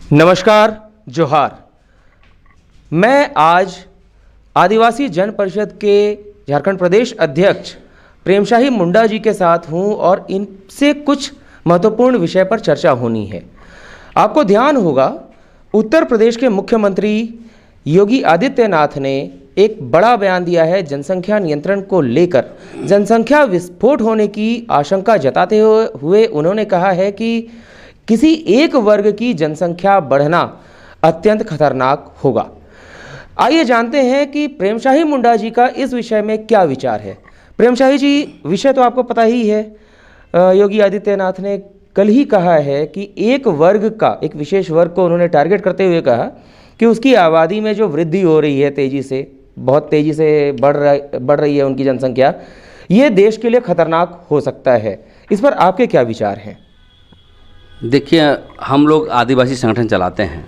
नमस्कार, जोहार। मैं आज आदिवासी जन परिषद के झारखंड प्रदेश अध्यक्ष प्रेमशाही मुंडा जी के साथ हूं और इनसे कुछ महत्वपूर्ण विषय पर चर्चा होनी है। आपको ध्यान होगा, उत्तर प्रदेश के मुख्यमंत्री योगी आदित्यनाथ ने एक बड़ा बयान दिया है जनसंख्या नियंत्रण को लेकर। जनसंख्या विस्फोट होने की आशंका जताते हुए उन्होंने कहा है कि किसी एक वर्ग की जनसंख्या बढ़ना अत्यंत खतरनाक होगा। आइए जानते हैं कि प्रेमशाही मुंडा जी का इस विषय में क्या विचार है। प्रेमशाही जी, विषय तो आपको पता ही है। योगी आदित्यनाथ ने कल ही कहा है कि एक वर्ग का, एक विशेष वर्ग को उन्होंने टारगेट करते हुए कहा कि उसकी आबादी में जो वृद्धि हो रही है तेज़ी से, बहुत तेज़ी से बढ़ रही है उनकी जनसंख्या, ये देश के लिए खतरनाक हो सकता है। इस पर आपके क्या विचार हैं? देखिए, हम लोग आदिवासी संगठन चलाते हैं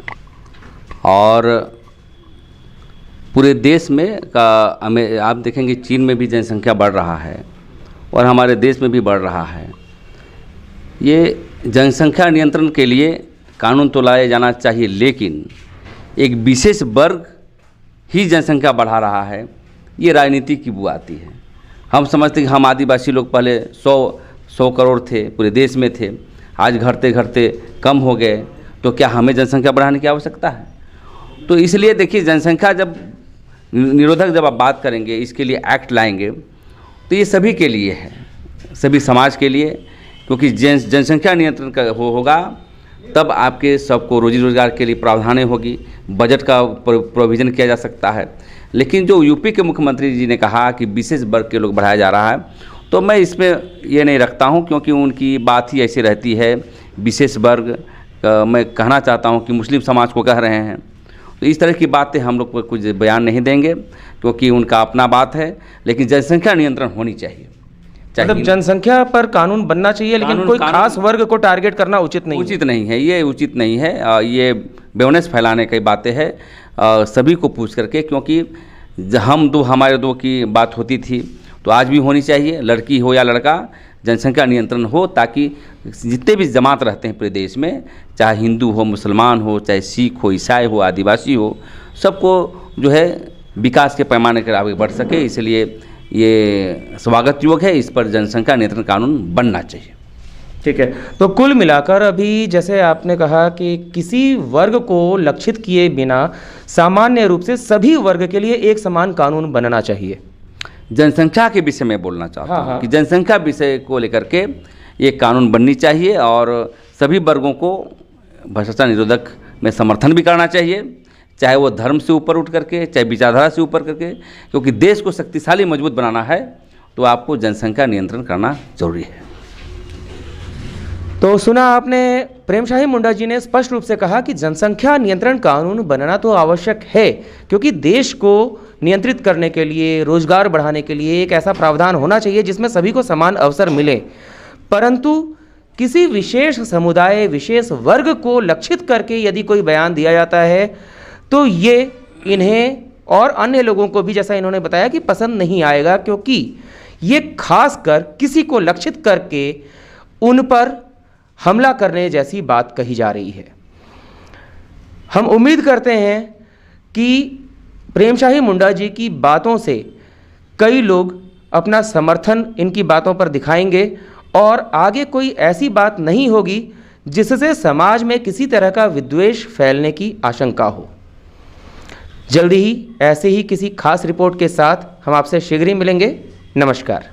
और पूरे देश में आप देखेंगे चीन में भी जनसंख्या बढ़ रहा है और हमारे देश में भी बढ़ रहा है। ये जनसंख्या नियंत्रण के लिए कानून तो लाया जाना चाहिए, लेकिन एक विशेष वर्ग ही जनसंख्या बढ़ा रहा है, ये राजनीति की बू आती है। हम समझते कि हम आदिवासी लोग पहले 100 करोड़ थे, पूरे देश में थे, आज घटते घटते कम हो गए, तो क्या हमें जनसंख्या बढ़ाने की आवश्यकता है? तो इसलिए देखिए, जनसंख्या जब निरोधक जब आप बात करेंगे, इसके लिए एक्ट लाएंगे, तो ये सभी के लिए है, सभी समाज के लिए, क्योंकि जनसंख्या नियंत्रण का होगा तब आपके सबको रोजी रोजगार के लिए प्रावधानें होगी, बजट का प्रोविज़न किया जा सकता है। लेकिन जो यूपी के मुख्यमंत्री जी ने कहा कि विशेष वर्ग के लोग बढ़ाया जा रहा है, तो मैं इसमें ये नहीं रखता हूँ, क्योंकि उनकी बात ही ऐसी रहती है। विशेष वर्ग मैं कहना चाहता हूँ कि मुस्लिम समाज को कह रहे हैं, तो इस तरह की बातें हम लोग को कुछ बयान नहीं देंगे, क्योंकि उनका अपना बात है। लेकिन जनसंख्या नियंत्रण होनी चाहिए। मतलब जनसंख्या पर कानून बनना चाहिए, लेकिन कोई खास वर्ग को टारगेट करना उचित नहीं है। ये उचित नहीं है। ये बेवनेस फैलाने की बातें हैं, सभी को पूछ करके, क्योंकि हमारे दो की बात होती थी, तो आज भी होनी चाहिए। लड़की हो या लड़का, जनसंख्या नियंत्रण हो, ताकि जितने भी जमात रहते हैं पूरे देश में, चाहे हिंदू हो, मुसलमान हो, चाहे सिख हो, ईसाई हो, आदिवासी हो, सबको जो है विकास के पैमाने पर आगे बढ़ सके। इसलिए ये स्वागत योग है, इस पर जनसंख्या नियंत्रण कानून बनना चाहिए। ठीक है, तो कुल मिलाकर अभी जैसे आपने कहा कि किसी वर्ग को लक्षित किए बिना सामान्य रूप से सभी वर्ग के लिए एक समान कानून बनना चाहिए। जनसंख्या के विषय में बोलना चाहता हूँ कि जनसंख्या विषय को लेकर के ये कानून बननी चाहिए और सभी वर्गों को भ्रष्टाचार निरोधक में समर्थन भी करना चाहिए, चाहे वो धर्म से ऊपर उठ करके, चाहे विचारधारा से ऊपर करके, क्योंकि देश को शक्तिशाली मजबूत बनाना है तो आपको जनसंख्या नियंत्रण करना जरूरी है। तो सुना आपने, प्रेमशाही मुंडा जी ने स्पष्ट रूप से कहा कि जनसंख्या नियंत्रण कानून बनना तो आवश्यक है, क्योंकि देश को नियंत्रित करने के लिए, रोजगार बढ़ाने के लिए एक ऐसा प्रावधान होना चाहिए जिसमें सभी को समान अवसर मिले। परंतु किसी विशेष समुदाय, विशेष वर्ग को लक्षित करके यदि कोई बयान दिया जाता है, तो ये इन्हें और अन्य लोगों को भी, जैसा इन्होंने बताया, कि पसंद नहीं आएगा, क्योंकि ये खासकर किसी को लक्षित करके उन पर हमला करने जैसी बात कही जा रही है। हम उम्मीद करते हैं कि प्रेमशाही मुंडा जी की बातों से कई लोग अपना समर्थन इनकी बातों पर दिखाएंगे और आगे कोई ऐसी बात नहीं होगी जिससे समाज में किसी तरह का विद्वेष फैलने की आशंका हो। जल्दी ही ऐसे ही किसी खास रिपोर्ट के साथ हम आपसे शीघ्र ही मिलेंगे। नमस्कार।